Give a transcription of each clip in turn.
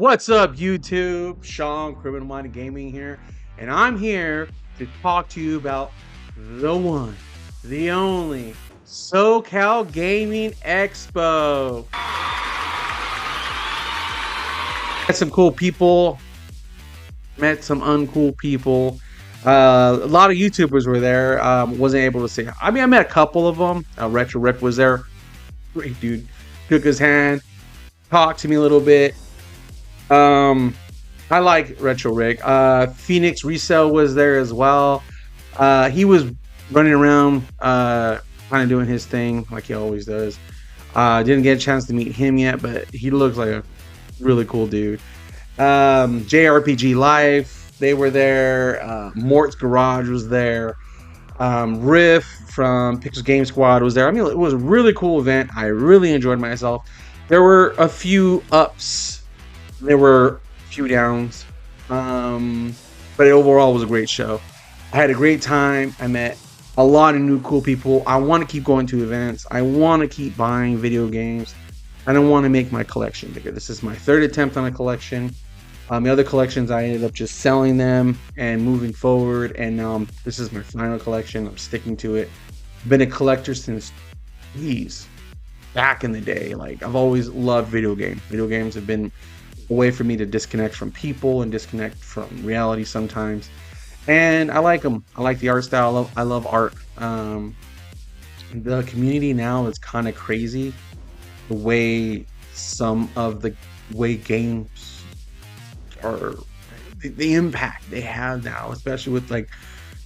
What's up, YouTube? Sean, Criminal Minded Gaming here, and I'm here to talk to you about the one, the only SoCal Gaming Expo. Met some cool people, met some uncool people. A lot of YouTubers were there. Wasn't able to say. I mean, I met a couple of them. Retro Rick was there. Great dude. Shook his hand, talked to me a little bit. I like Retro Rick. Phoenix Resale was there as well. He was running around, kind of doing his thing like he always does. Didn't get a chance to meet him yet, but he looks like a really cool dude. JRPG Life, they were there. Mort's Garage was there. Riff from Pixel Game Squad was there. I mean, it was a really cool event. I really enjoyed myself. There were a few ups. There were a few downs. But overall, it was a great show. I had a great time. I met a lot of new cool people. I want to keep going to events. I want to keep buying video games. I don't want to make my collection bigger. This is my third attempt on a collection. The other collections, I ended up just selling them and moving forward. And now this is my final collection. I'm sticking to it. Been a collector since, geez, back in the day. Like, I've always loved video games. Video games have been a way for me to disconnect from people and disconnect from reality sometimes. And I like them. I like the art style. I love art. The community now is kind of crazy. The way some of the way games are, the impact they have now, especially with like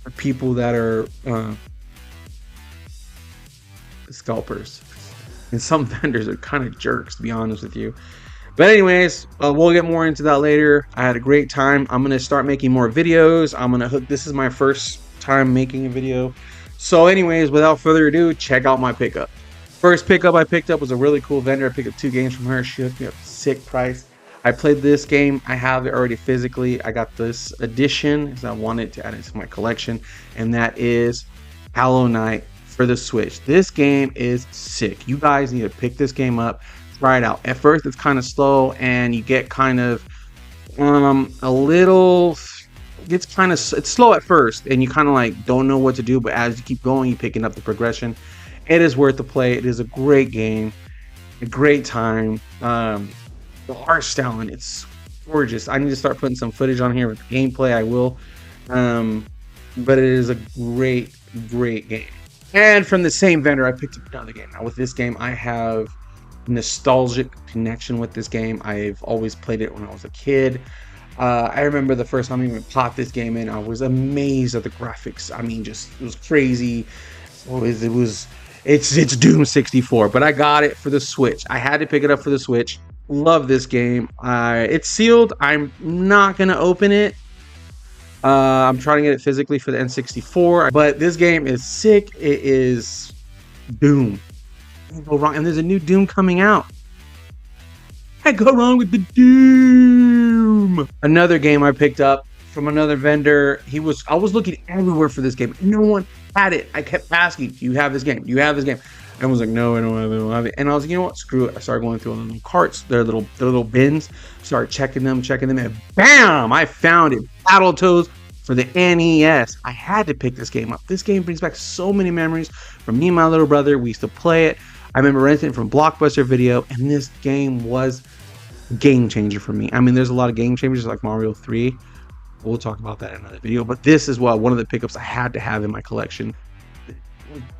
the people that are scalpers. And some vendors are kind of jerks, to be honest with you. But anyways, we'll get more into that later. I had a great time. I'm gonna start making more videos. I'm gonna hook. This is my first time making a video. So anyways, without further ado, check out my pickup. First pickup I picked up was a really cool vendor. I picked up 2 games from her. She hooked me up a sick price. I played this game. I have it already physically. I got this edition because I wanted to add it to my collection, and that is Hollow Knight for the Switch. This game is sick. You guys need to pick this game up. Try it out. At first it's kind of slow and you get kind of a little, it's slow at first and you kind of like don't know what to do, but as you keep going, you're picking up the progression. It is worth the play. It is a great game, a great time. The art style and it's gorgeous. I need to start putting some footage on here with gameplay. I will, but it is a great game. And from the same vendor, I picked up another game. Now with this game, I have nostalgic connection with this game. I've always played it when I was a kid. I remember the first time I even popped this game in, I was amazed at the graphics. I mean, just it was crazy. It's Doom 64, but I got it for the Switch. I had to pick it up for the Switch. Love this game. It's sealed. I'm not gonna open it. I'm trying to get it physically for the N64, but this game is sick. It is Doom. Go wrong, and there's a new Doom coming out. I go wrong with the Doom. Another game I picked up from another vendor. I was looking everywhere for this game. No one had it. I kept asking, "Do you have this game? Do you have this game?" And I was like, "No, I don't have it." And I was like, "You know what? Screw it." I started going through all the little carts, their little bins. Started checking them, and bam! I found it. Battletoads for the NES. I had to pick this game up. This game brings back so many memories from me and my little brother. We used to play it. I remember renting it from Blockbuster Video, and this game was a game changer for me. I mean, there's a lot of game changers like Mario 3. We'll talk about that in another video, but this is one of the pickups I had to have in my collection.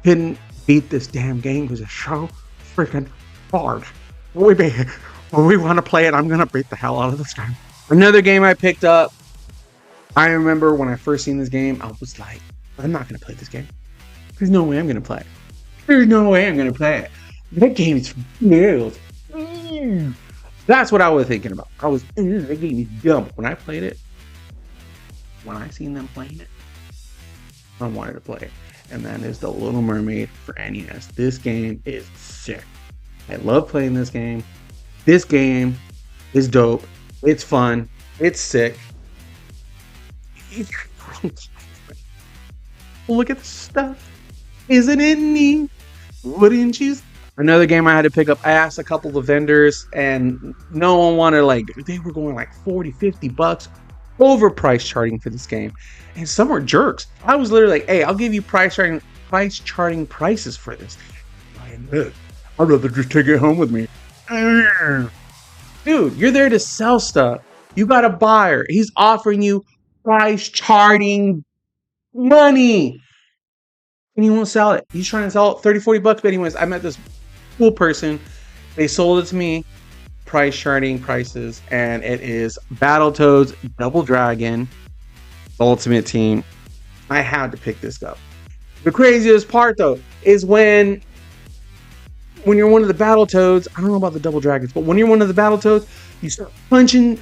Couldn't beat this damn game because it's so freaking hard. When we want to play it, I'm going to beat the hell out of this game. Another game I picked up, I remember when I first seen this game, I was like, I'm not going to play this game. There's no way I'm going to play it. There's no way I'm going to play it. That game is nailed. That's what I was thinking about. That game is dumb. When I played it, when I seen them playing it, I wanted to play it. And that is The Little Mermaid for NES. This game is sick. I love playing this game. This game is dope. It's fun. It's sick. Look at the stuff. Isn't it neat? Wouldn't you Another game I had to pick up, I asked a couple of vendors and no one wanted, like, they were going like 40, $50 overpriced charting for this game. And some were jerks. I was literally like, hey, I'll give you price charting prices for this. I'd rather just take it home with me. Dude, you're there to sell stuff. You got a buyer. He's offering you price charting money. And he won't sell it. He's trying to sell it 30, $40. But anyways, I met this cool person. They sold it to me, price charting prices, and it is Battletoads Double Dragon Ultimate Team. I had to pick this up. The craziest part though is when you're one of the Battletoads. I don't know about the Double Dragons, but when you're one of the Battletoads, you start punching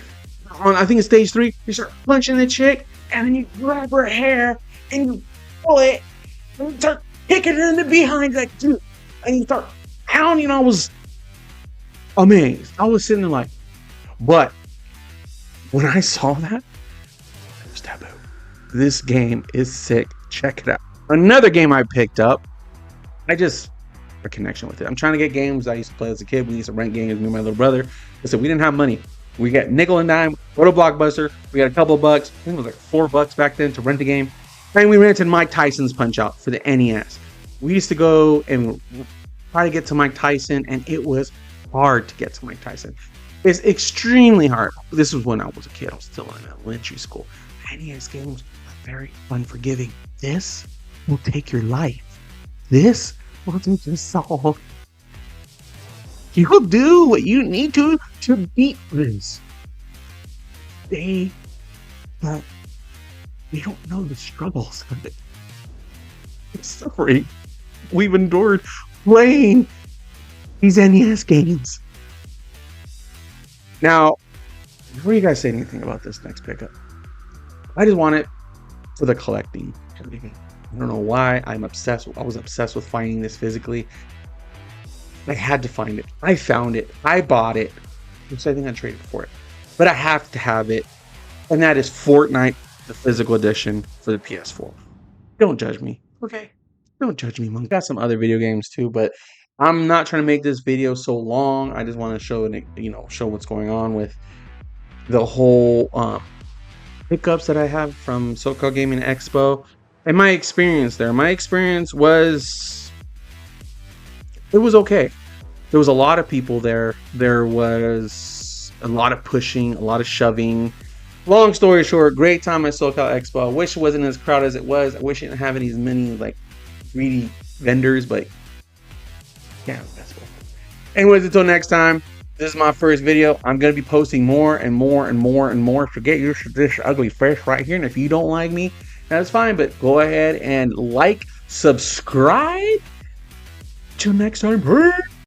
on, I think it's stage 3, you start punching the chick, and then you grab her hair and you pull it and you start kicking her in the behind like, dude, and you start pounding. I was amazed. I was sitting there like, but when I saw that, it was taboo. This game is sick. Check it out. Another game I picked up, I just a connection with it. I'm trying to get games I used to play as a kid. We used to rent games with me and my little brother. I said we didn't have money. We got nickel and dime, go to Blockbuster. We got a couple of bucks. I think it was like $4 back then to rent a game. And we rented Mike Tyson's Punch Out for the NES. We used to go and try to get to Mike Tyson, and it was hard to get to Mike Tyson. It's extremely hard. This was when I was a kid. I was still in elementary school. NES games are very unforgiving. This will take your life. This will take your soul. You'll do what you need to beat this. But they don't know the struggles of it. The suffering we've endured playing these NES games. Now, before you guys say anything about this next pickup, I just want it for the collecting. I don't know why I was obsessed with finding this physically. I had to find it. I found it. I bought it. Which I think I traded for it. But I have to have it. And that is Fortnite, the physical edition for the PS4. Don't judge me. Okay? Don't judge me, Mom. Got some other video games too, but I'm not trying to make this video so long. I just want to show what's going on with the whole pickups that I have from SoCal Gaming Expo and my experience there. My experience was okay. There was a lot of people there. There was a lot of pushing, a lot of shoving. Long story short, great time at SoCal Expo. I wish it wasn't as crowded as it was. I wish it didn't have as many like greedy vendors, but yeah, that's cool. Anyways, until next time, this is my first video. I'm going to be posting more and more and more and more. Forget this ugly face right here. And if you don't like me, that's fine. But go ahead and like, subscribe. Till next time.